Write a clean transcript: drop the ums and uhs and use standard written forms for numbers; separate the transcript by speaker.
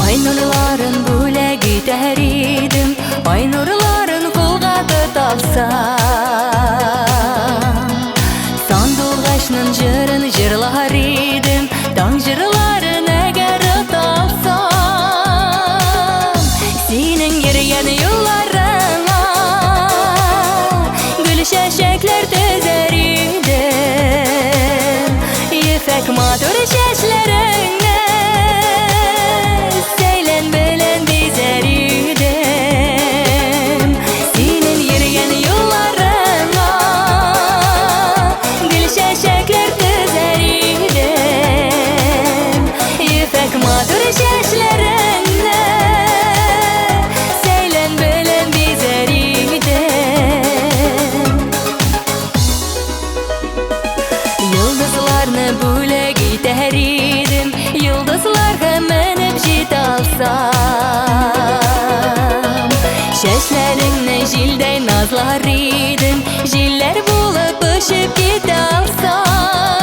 Speaker 1: Ay nurların bule gider idim, ay nurların kulga tutalsam. Sanduğaşnın jırın jırlar idim, dağ jırların eğer tutalsam. Senin yürüyen yollarına gül şeşekler tözer idim. Yefek matur şeşlerine seylen belen dizer idim. Senin yürüyen yollarına gül şeşekler tözer idim. Yefek matur şeşlerine seylen belen dizer idim. Yıldızlarını bule gider idim, yıldızlar hemen hep jit alsam. Şeşlerinle jilden nazlar idim, jiller bulup ışıp git alsam.